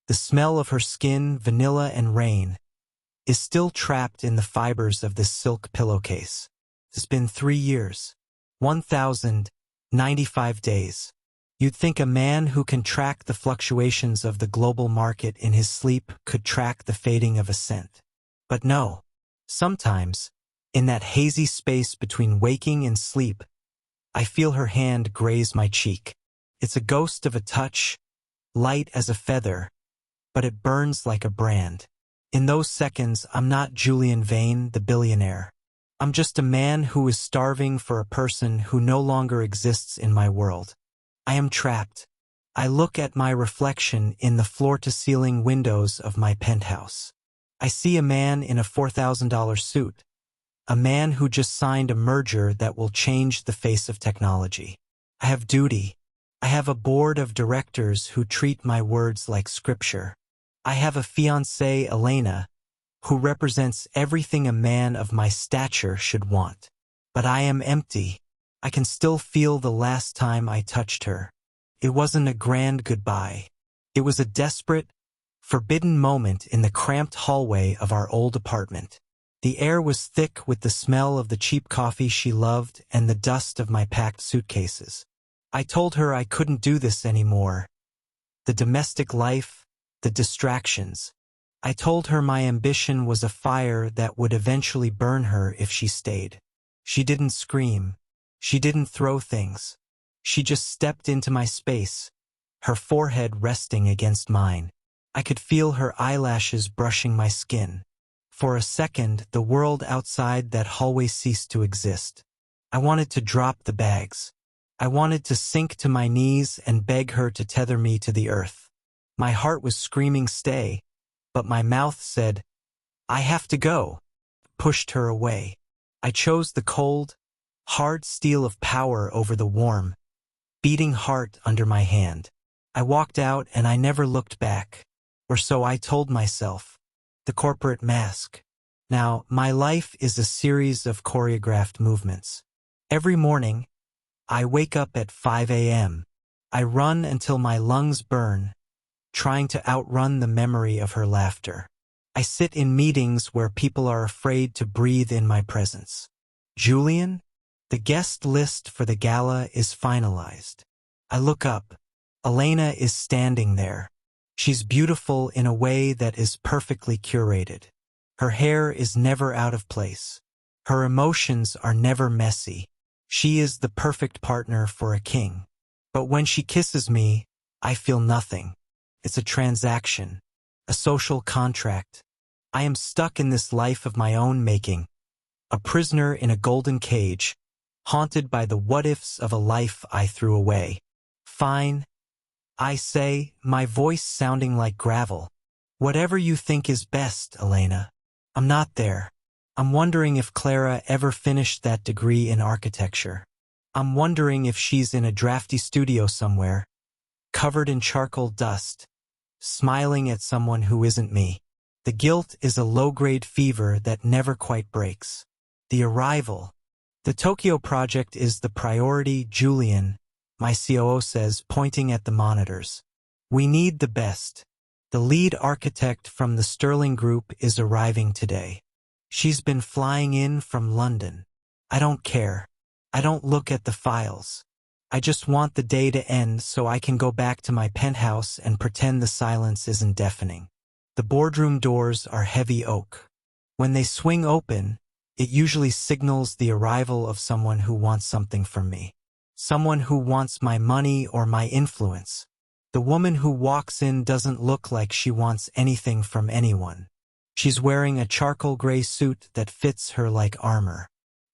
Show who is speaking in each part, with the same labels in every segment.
Speaker 1: The smell of her skin, vanilla and rain, is still trapped in the fibers of this silk pillowcase. It's been 3 years. 1,095 days. You'd think a man who can track the fluctuations of the global market in his sleep could track the fading of a scent. But no. Sometimes, in that hazy space between waking and sleep, I feel her hand graze my cheek. It's a ghost of a touch, light as a feather, but it burns like a brand. In those seconds, I'm not Julian Vane, the billionaire. I'm just a man who is starving for a person who no longer exists in my world. I am trapped. I look at my reflection in the floor-to-ceiling windows of my penthouse. I see a man in a $4,000 suit. A man who just signed a merger that will change the face of technology. I have duty. I have a board of directors who treat my words like scripture. I have a fiancée, Elena, who represents everything a man of my stature should want. But I am empty. I can still feel the last time I touched her. It wasn't a grand goodbye. It was a desperate, forbidden moment in the cramped hallway of our old apartment. The air was thick with the smell of the cheap coffee she loved and the dust of my packed suitcases. I told her I couldn't do this anymore. The domestic life, the distractions. I told her my ambition was a fire that would eventually burn her if she stayed. She didn't scream. She didn't throw things. She just stepped into my space, her forehead resting against mine. I could feel her eyelashes brushing my skin. For a second, the world outside that hallway ceased to exist. I wanted to drop the bags. I wanted to sink to my knees and beg her to tether me to the earth. My heart was screaming stay, but my mouth said, I have to go, pushed her away. I chose the cold, hard steel of power over the warm, beating heart under my hand. I walked out and I never looked back, or so I told myself. The corporate mask. Now, my life is a series of choreographed movements. Every morning, I wake up at 5 a.m. I run until my lungs burn, trying to outrun the memory of her laughter. I sit in meetings where people are afraid to breathe in my presence. Julian? The guest list for the gala is finalized. I look up. Elena is standing there. She's beautiful in a way that is perfectly curated. Her hair is never out of place. Her emotions are never messy. She is the perfect partner for a king. But when she kisses me, I feel nothing. It's a transaction, a social contract. I am stuck in this life of my own making, a prisoner in a golden cage, haunted by the what-ifs of a life I threw away. Fine, I say, my voice sounding like gravel. Whatever you think is best, Elena. I'm not there. I'm wondering if Clara ever finished that degree in architecture. I'm wondering if she's in a drafty studio somewhere, covered in charcoal dust, smiling at someone who isn't me. The guilt is a low-grade fever that never quite breaks. The arrival. The Tokyo project is the priority, Julian, my COO says, pointing at the monitors. We need the best. The lead architect from the Sterling Group is arriving today. She's been flying in from London. I don't care. I don't look at the files. I just want the day to end so I can go back to my penthouse and pretend the silence isn't deafening. The boardroom doors are heavy oak. When they swing open, it usually signals the arrival of someone who wants something from me. Someone who wants my money or my influence. The woman who walks in doesn't look like she wants anything from anyone. She's wearing a charcoal gray suit that fits her like armor.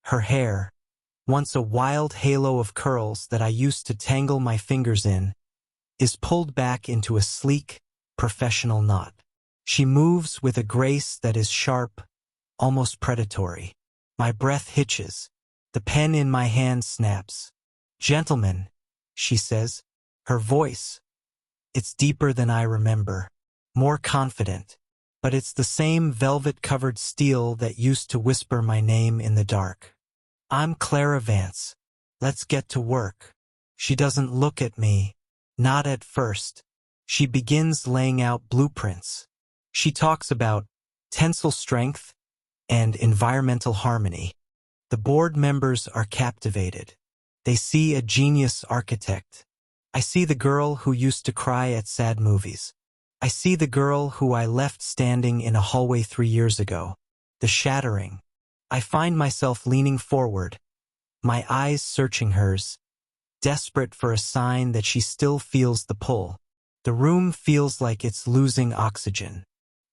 Speaker 1: Her hair, once a wild halo of curls that I used to tangle my fingers in, is pulled back into a sleek, professional knot. She moves with a grace that is sharp, almost predatory. My breath hitches. The pen in my hand snaps. Gentlemen, she says. Her voice. It's deeper than I remember. More confident. But it's the same velvet-covered steel that used to whisper my name in the dark. I'm Clara Vance. Let's get to work. She doesn't look at me. Not at first. She begins laying out blueprints. She talks about tensile strength and environmental harmony. The board members are captivated. They see a genius architect. I see the girl who used to cry at sad movies. I see the girl who I left standing in a hallway 3 years ago. The shattering. I find myself leaning forward, my eyes searching hers, desperate for a sign that she still feels the pull. The room feels like it's losing oxygen.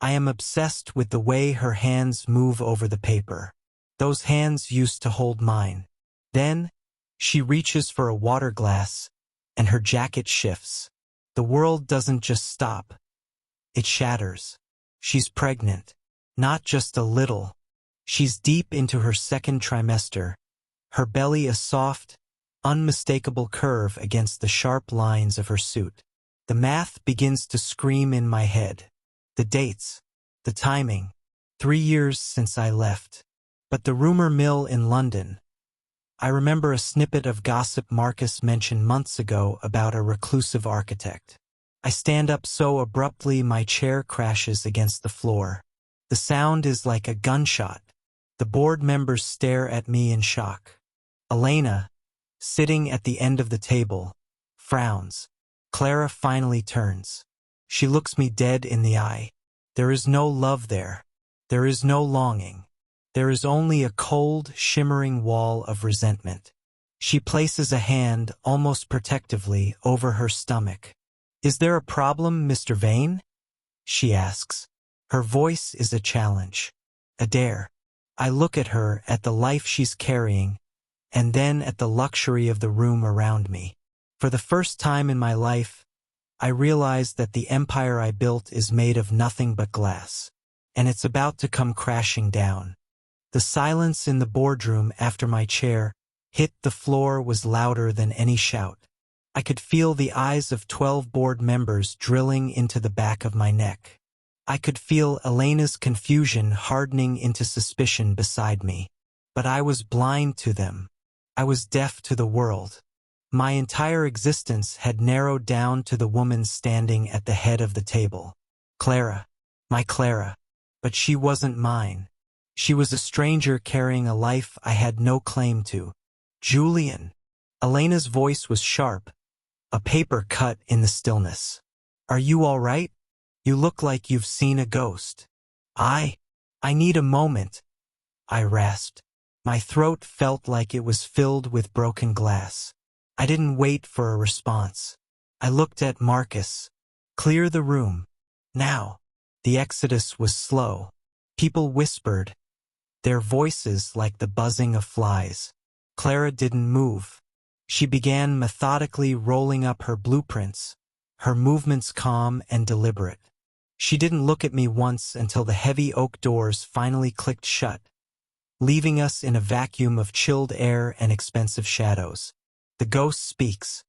Speaker 1: I am obsessed with the way her hands move over the paper. Those hands used to hold mine. Then, she reaches for a water glass, and her jacket shifts. The world doesn't just stop. It shatters. She's pregnant. Not just a little. She's deep into her second trimester. Her belly a soft, unmistakable curve against the sharp lines of her suit. The math begins to scream in my head. The dates. The timing. 3 years since I left. But the rumor mill in London. I remember a snippet of gossip Marcus mentioned months ago about a reclusive architect. I stand up so abruptly my chair crashes against the floor. The sound is like a gunshot. The board members stare at me in shock. Elena, sitting at the end of the table, frowns. Clara finally turns. She looks me dead in the eye. There is no love there. There is no longing. There is only a cold, shimmering wall of resentment. She places a hand, almost protectively, over her stomach. "Is there a problem, Mr. Vane?" she asks. Her voice is a challenge, a dare. I look at her, at the life she's carrying, and then at the luxury of the room around me. For the first time in my life, I realize that the empire I built is made of nothing but glass, and it's about to come crashing down. The silence in the boardroom after my chair hit the floor was louder than any shout. I could feel the eyes of 12 board members drilling into the back of my neck. I could feel Elena's confusion hardening into suspicion beside me. But I was blind to them. I was deaf to the world. My entire existence had narrowed down to the woman standing at the head of the table. Clara. My Clara. But she wasn't mine. She was a stranger carrying a life I had no claim to. Julian. Elena's voice was sharp, a paper cut in the stillness. "Are you all right? You look like you've seen a ghost." I need a moment," I rasped. My throat felt like it was filled with broken glass. I didn't wait for a response. I looked at Marcus. "Clear the room. Now." The exodus was slow. People whispered, their voices like the buzzing of flies. Clara didn't move. She began methodically rolling up her blueprints, her movements calm and deliberate. She didn't look at me once until the heavy oak doors finally clicked shut, leaving us in a vacuum of chilled air and expensive shadows. The ghost speaks.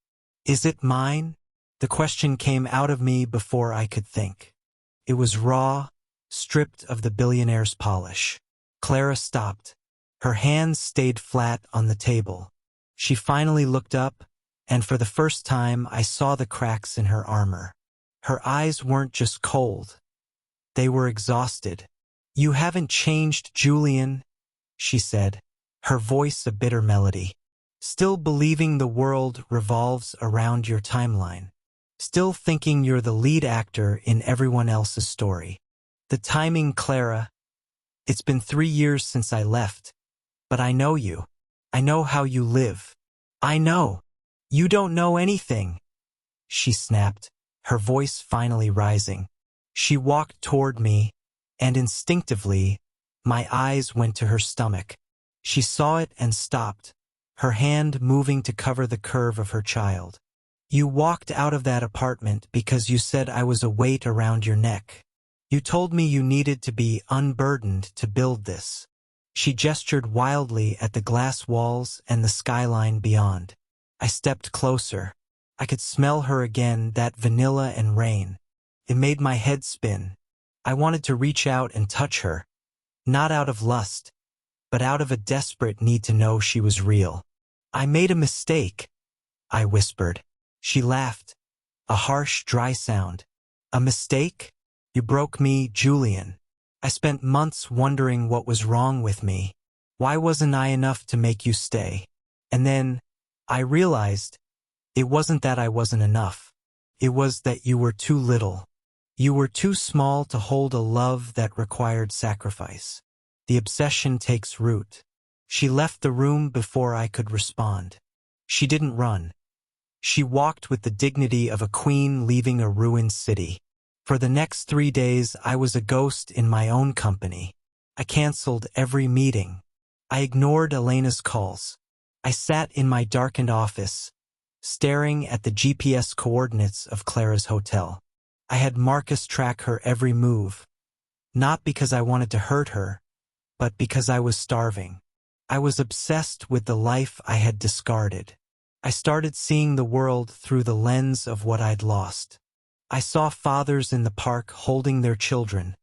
Speaker 1: "Is it mine?" The question came out of me before I could think. It was raw, stripped of the billionaire's polish. Clara stopped. Her hands stayed flat on the table. She finally looked up, and for the first time I saw the cracks in her armor. Her eyes weren't just cold. They were exhausted. "You haven't changed, Julian," she said, her voice a bitter melody. "Still believing the world revolves around your timeline. Still thinking you're the lead actor in everyone else's story. The timing, Clara. It's been 3 years since I left, but I know you. I know how you live. I know. You don't know anything," she snapped, her voice finally rising. She walked toward me, and instinctively, my eyes went to her stomach. She saw it and stopped, her hand moving to cover the curve of her child. "You walked out of that apartment because you said I was a weight around your neck. You told me you needed to be unburdened to build this." She gestured wildly at the glass walls and the skyline beyond. I stepped closer. I could smell her again, that vanilla and rain. It made my head spin. I wanted to reach out and touch her, not out of lust, but out of a desperate need to know she was real. "I made a mistake," I whispered. She laughed, a harsh, dry sound. A mistake? You broke me, Julian. I spent months wondering what was wrong with me. Why wasn't I enough to make you stay? And then, I realized, it wasn't that I wasn't enough. It was that you were too little. You were too small to hold a love that required sacrifice. The obsession takes root. She left the room before I could respond. She didn't run. She walked with the dignity of a queen leaving a ruined city. For the next 3 days, I was a ghost in my own company. I canceled every meeting. I ignored Elena's calls. I sat in my darkened office, staring at the GPS coordinates of Clara's hotel. I had Marcus track her every move, not because I wanted to hurt her, but because I was starving. I was obsessed with the life I had discarded. I started seeing the world through the lens of what I'd lost. I saw fathers in the park holding their children,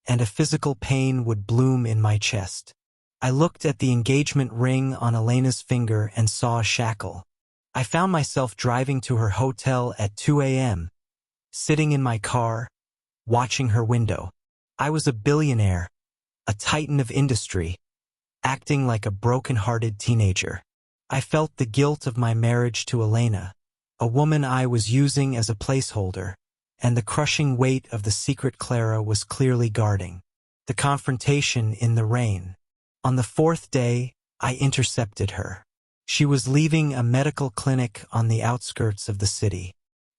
Speaker 1: and a physical pain would bloom in my chest. I looked at the engagement ring on Elena's finger and saw a shackle. I found myself driving to her hotel at 2 a.m., sitting in my car, watching her window. I was a billionaire, a titan of industry, acting like a broken-hearted teenager. I felt the guilt of my marriage to Elena, a woman I was using as a placeholder, and the crushing weight of the secret Clara was clearly guarding. The confrontation in the rain. On the 4th day, I intercepted her. She was leaving a medical clinic on the outskirts of the city.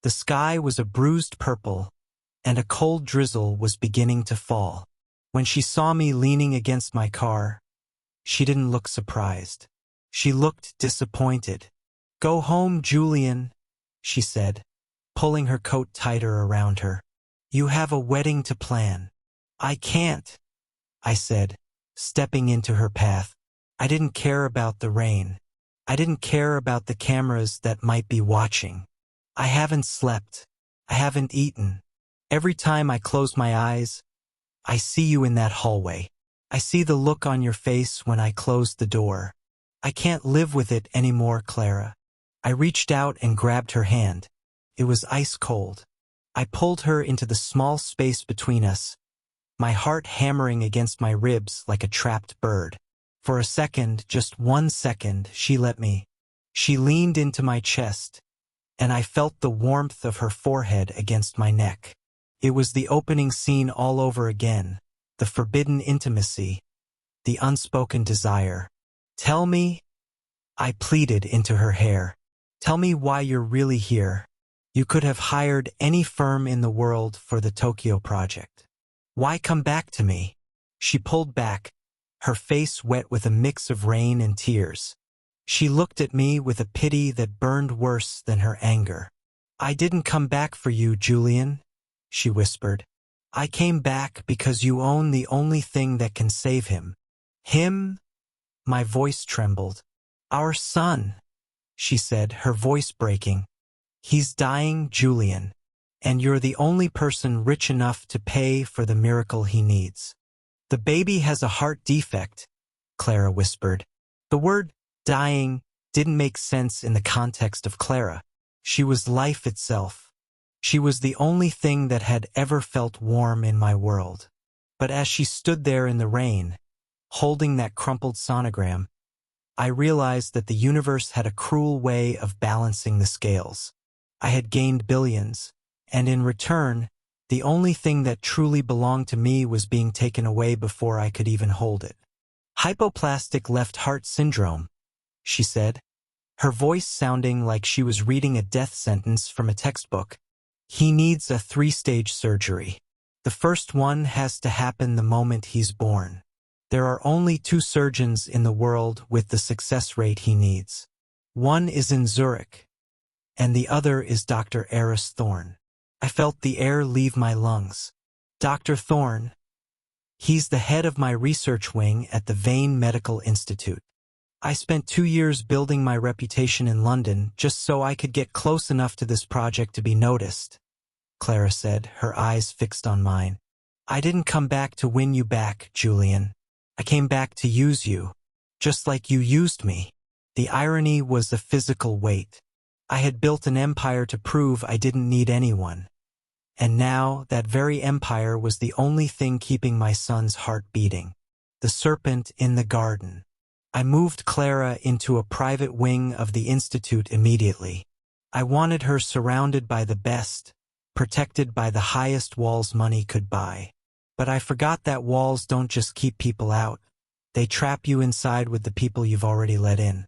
Speaker 1: The sky was a bruised purple, and a cold drizzle was beginning to fall. When she saw me leaning against my car, she didn't look surprised. She looked disappointed. "Go home, Julian," she said, pulling her coat tighter around her. "You have a wedding to plan." "I can't," I said, stepping into her path. I didn't care about the rain. I didn't care about the cameras that might be watching. I haven't slept. I haven't eaten. Every time I close my eyes, I see you in that hallway. I see the look on your face when I close the door. I can't live with it anymore, Clara. I reached out and grabbed her hand. It was ice cold. I pulled her into the small space between us, my heart hammering against my ribs like a trapped bird. For a second, just 1 second, she let me. She leaned into my chest, and I felt the warmth of her forehead against my neck. It was the opening scene all over again, the forbidden intimacy, the unspoken desire. "Tell me," I pleaded into her hair. "Tell me why you're really here. You could have hired any firm in the world for the Tokyo project. Why come back to me?" She pulled back, her face wet with a mix of rain and tears. She looked at me with a pity that burned worse than her anger. "I didn't come back for you, Julian," she whispered. "I came back because you own the only thing that can save him." "Him?" My voice trembled. "Our son," she said, her voice breaking. "He's dying, Julian, and you're the only person rich enough to pay for the miracle he needs." "The baby has a heart defect," Clara whispered. The word dying didn't make sense in the context of Clara. She was life itself. She was the only thing that had ever felt warm in my world. But as she stood there in the rain, holding that crumpled sonogram, I realized that the universe had a cruel way of balancing the scales. I had gained billions, and in return, the only thing that truly belonged to me was being taken away before I could even hold it. "Hypoplastic left heart syndrome," she said, her voice sounding like she was reading a death sentence from a textbook. "He needs a 3-stage surgery. The first one has to happen the moment he's born. There are only 2 surgeons in the world with the success rate he needs. One is in Zurich, and the other is Dr. Eris Thorne." I felt the air leave my lungs. "Dr. Thorne. He's the head of my research wing at the Vane Medical Institute. I spent 2 years building my reputation in London just so I could get close enough to this project to be noticed," Clara said, her eyes fixed on mine. "I didn't come back to win you back, Julian. I came back to use you, just like you used me." The irony was the physical weight. I had built an empire to prove I didn't need anyone. And now, that very empire was the only thing keeping my son's heart beating. The serpent in the garden. I moved Clara into a private wing of the Institute immediately. I wanted her surrounded by the best, protected by the highest walls money could buy. But I forgot that walls don't just keep people out. They trap you inside with the people you've already let in.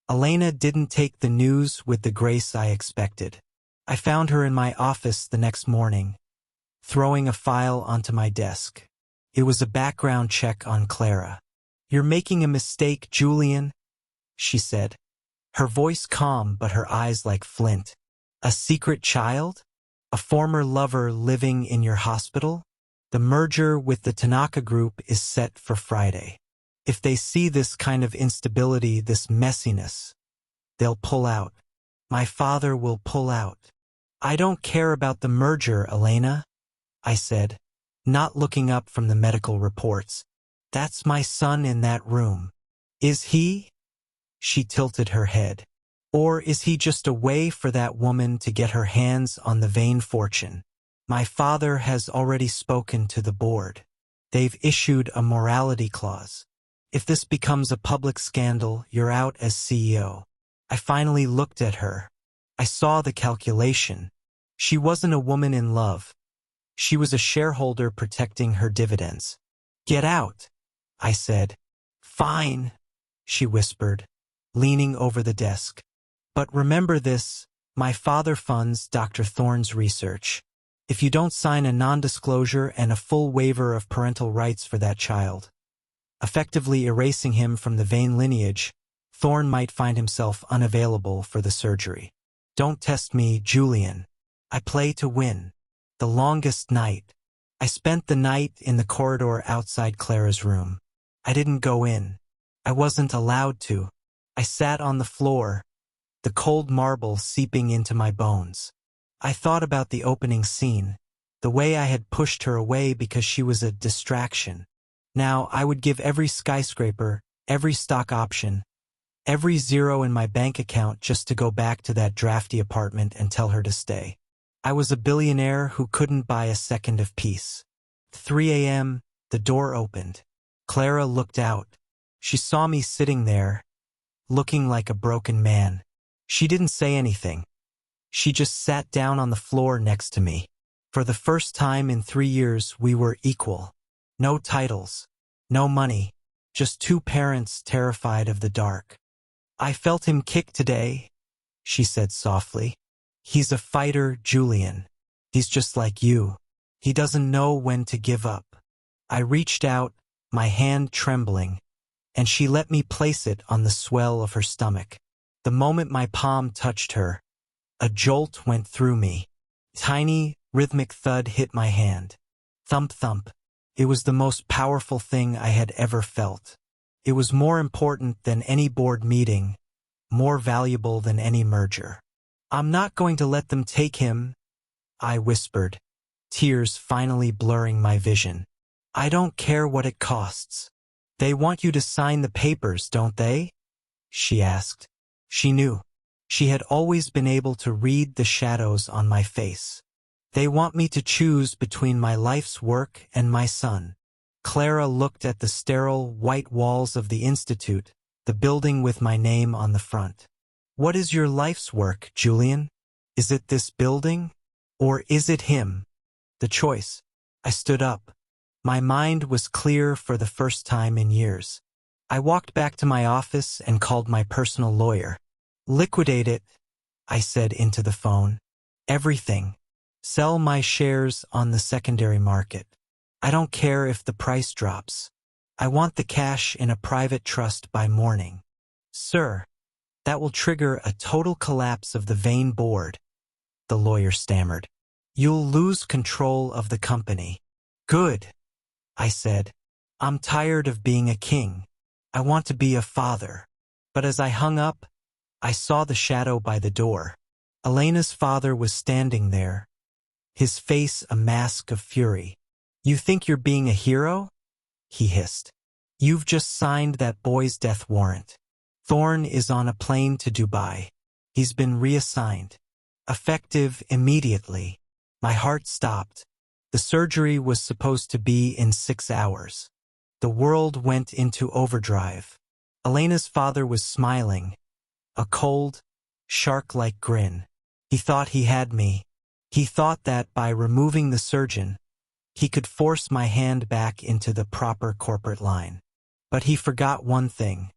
Speaker 1: Elena didn't take the news with the grace I expected. I found her in my office the next morning, throwing a file onto my desk. It was a background check on Clara. "You're making a mistake, Julian," she said. Her voice calm but her eyes like flint. "A secret child? A former lover living in your hospital? The merger with the Tanaka Group is set for Friday. If they see this kind of instability, this messiness, they'll pull out. My father will pull out." "I don't care about the merger, Elena," I said, not looking up from the medical reports. "That's my son in that room." "Is he?" She tilted her head. "Or is he just a way for that woman to get her hands on the Vane fortune? My father has already spoken to the board. They've issued a morality clause. If this becomes a public scandal, you're out as CEO." I finally looked at her. I saw the calculation. She wasn't a woman in love. She was a shareholder protecting her dividends. "Get out," I said. "Fine," she whispered, leaning over the desk. "But remember this, my father funds Dr. Thorne's research. If you don't sign a non-disclosure and a full waiver of parental rights for that child, effectively erasing him from the Vane lineage, Thorne might find himself unavailable for the surgery. Don't test me, Julian. I play to win." The longest night. I spent the night in the corridor outside Clara's room. I didn't go in. I wasn't allowed to. I sat on the floor, the cold marble seeping into my bones. I thought about the opening scene, the way I had pushed her away because she was a distraction. Now I would give every skyscraper, every stock option, every zero in my bank account just to go back to that drafty apartment and tell her to stay. I was a billionaire who couldn't buy a second of peace. 3 a.m., the door opened. Clara looked out. She saw me sitting there, looking like a broken man. She didn't say anything. She just sat down on the floor next to me. For the first time in 3 years, we were equal. No titles, no money, just two parents terrified of the dark. "I felt him kick today," she said softly. "He's a fighter, Julian. He's just like you. He doesn't know when to give up." I reached out, my hand trembling, and she let me place it on the swell of her stomach. The moment my palm touched her, a jolt went through me. Tiny, rhythmic thud hit my hand. Thump thump. It was the most powerful thing I had ever felt. It was more important than any board meeting, more valuable than any merger. "I'm not going to let them take him," I whispered, tears finally blurring my vision. "I don't care what it costs." "They want you to sign the papers, don't they?" she asked. She knew. She had always been able to read the shadows on my face. "They want me to choose between my life's work and my son." Clara looked at the sterile, white walls of the Institute, the building with my name on the front. "What is your life's work, Julian? Is it this building? Or is it him?" The choice. I stood up. My mind was clear for the first time in years. I walked back to my office and called my personal lawyer. "Liquidate it," I said into the phone. "Everything. Sell my shares on the secondary market. I don't care if the price drops. I want the cash in a private trust by morning." "Sir, that will trigger a total collapse of the Vane board," the lawyer stammered. "You'll lose control of the company." "Good," I said. "I'm tired of being a king. I want to be a father." But as I hung up, I saw the shadow by the door. Elena's father was standing there, his face a mask of fury. "You think you're being a hero?" he hissed. "You've just signed that boy's death warrant. Thorne is on a plane to Dubai. He's been reassigned. Effective immediately. My heart stopped. The surgery was supposed to be in 6 hours. The world went into overdrive. Elena's father was smiling, a cold, shark-like grin. He thought he had me. He thought that by removing the surgeon, he could force my hand back into the proper corporate line. But he forgot one thing.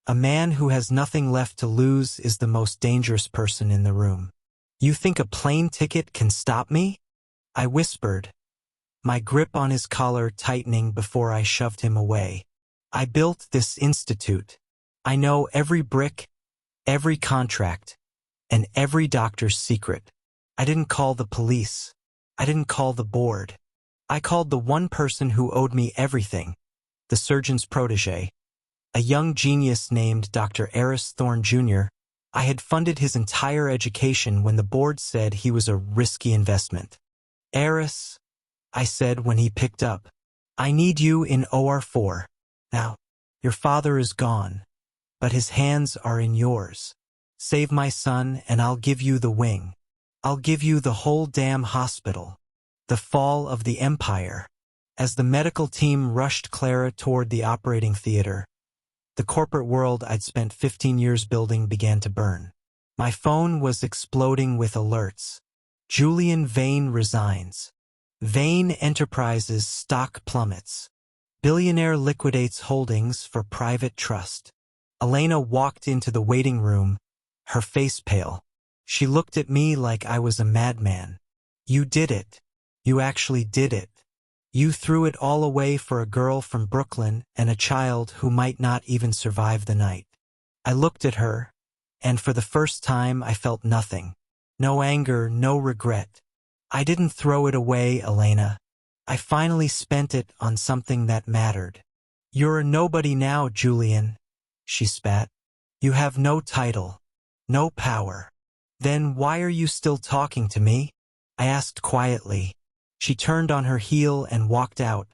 Speaker 1: A man who has nothing left to lose is the most dangerous person in the room. You think a plane ticket can stop me? I whispered, my grip on his collar tightening before I shoved him away. I built this institute. I know every brick, every contract, and every doctor's secret. I didn't call the police. I didn't call the board. I called the one person who owed me everything, the surgeon's protege, a young genius named Dr. Eris Thorne Jr. I had funded his entire education when the board said he was a risky investment. Eris, I said when he picked up, I need you in OR4. Now, your father is gone, but his hands are in yours. Save my son and I'll give you the wing. I'll give you the whole damn hospital. The fall of the empire. As the medical team rushed Clara toward the operating theater, the corporate world I'd spent 15 years building began to burn. My phone was exploding with alerts. Julian Vane resigns. Vane Enterprises stock plummets. Billionaire liquidates holdings for private trust. Elena walked into the waiting room, her face pale. She looked at me like I was a madman. You did it. You actually did it. You threw it all away for a girl from Brooklyn and a child who might not even survive the night. I looked at her, and for the first time I felt nothing. No anger, no regret. I didn't throw it away, Elena. I finally spent it on something that mattered. You're a nobody now, Julian, she spat. You have no title, no power. Then why are you still talking to me? I asked quietly. She turned on her heel and walked out,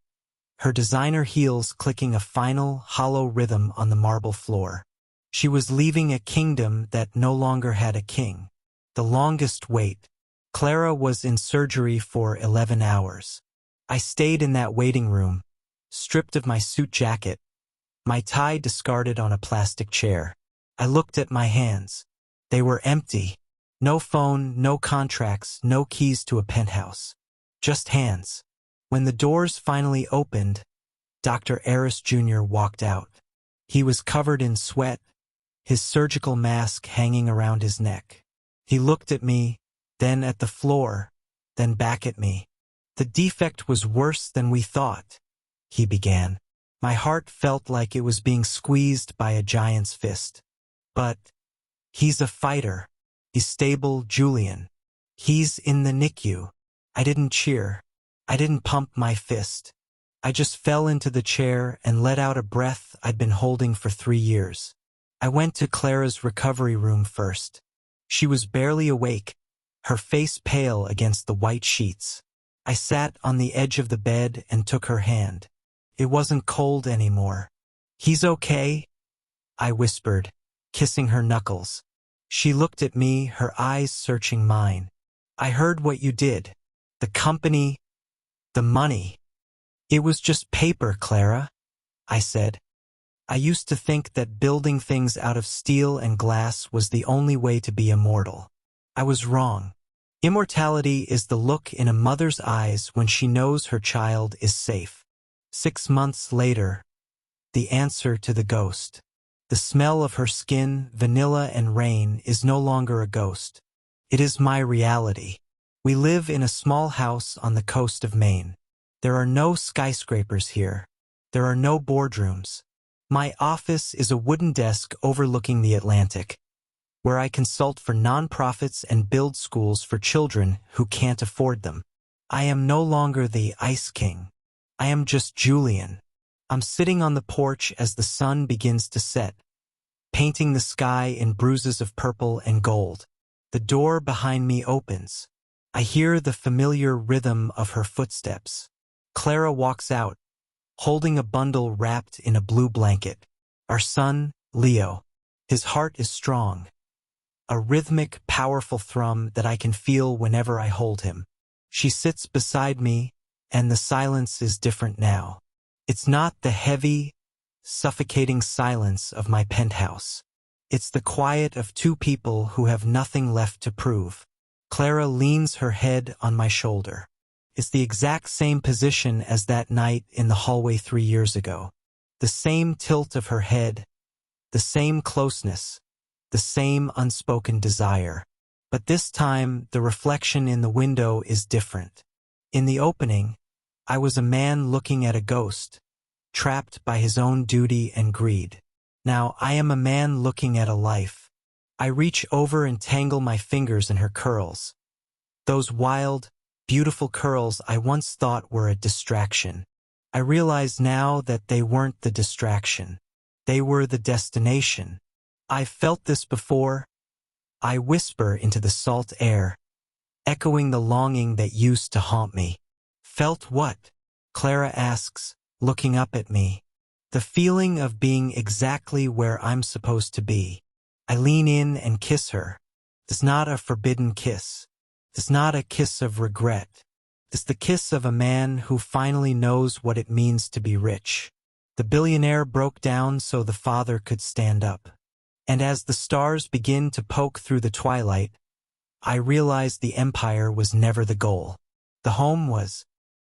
Speaker 1: her designer heels clicking a final, hollow rhythm on the marble floor. She was leaving a kingdom that no longer had a king. The longest wait. Clara was in surgery for 11 hours. I stayed in that waiting room, stripped of my suit jacket, my tie discarded on a plastic chair. I looked at my hands. They were empty. No phone, no contracts, no keys to a penthouse. Just hands. When the doors finally opened, Dr. Eris Jr. walked out. He was covered in sweat, his surgical mask hanging around his neck. He looked at me, then at the floor, then back at me. The defect was worse than we thought, he began. My heart felt like it was being squeezed by a giant's fist. But he's a fighter. He's stable, Julian. He's in the NICU. I didn't cheer. I didn't pump my fist. I just fell into the chair and let out a breath I'd been holding for 3 years. I went to Clara's recovery room first. She was barely awake, her face pale against the white sheets. I sat on the edge of the bed and took her hand. It wasn't cold anymore. He's okay, I whispered, kissing her knuckles. She looked at me, her eyes searching mine. I heard what you did. The company, the money. It was just paper, Clara, I said. I used to think that building things out of steel and glass was the only way to be immortal. I was wrong. Immortality is the look in a mother's eyes when she knows her child is safe. 6 months later, the answer to the ghost. The smell of her skin, vanilla and rain, is no longer a ghost. It is my reality. We live in a small house on the coast of Maine. There are no skyscrapers here. There are no boardrooms. My office is a wooden desk overlooking the Atlantic, where I consult for nonprofits and build schools for children who can't afford them. I am no longer the Ice King. I am just Julian. I'm sitting on the porch as the sun begins to set, painting the sky in bruises of purple and gold. The door behind me opens. I hear the familiar rhythm of her footsteps. Clara walks out, holding a bundle wrapped in a blue blanket. Our son, Leo. His heart is strong. a rhythmic, powerful thrum that I can feel whenever I hold him. She sits beside me, and the silence is different now. It's not the heavy, suffocating silence of my penthouse. It's the quiet of two people who have nothing left to prove. Clara leans her head on my shoulder. It's the exact same position as that night in the hallway 3 years ago. The same tilt of her head, the same closeness, the same unspoken desire. But this time, the reflection in the window is different. In the opening, I was a man looking at a ghost, trapped by his own duty and greed. Now I am a man looking at a life. I reach over and tangle my fingers in her curls. Those wild, beautiful curls I once thought were a distraction. I realize now that they weren't the distraction. They were the destination. I've felt this before. I whisper into the salt air, echoing the longing that used to haunt me. Felt what? Clara asks, looking up at me. The feeling of being exactly where I'm supposed to be. I lean in and kiss her. It's not a forbidden kiss. It's not a kiss of regret. It's the kiss of a man who finally knows what it means to be rich. The billionaire broke down so the father could stand up. And as the stars begin to poke through the twilight, I realized the empire was never the goal. The home was.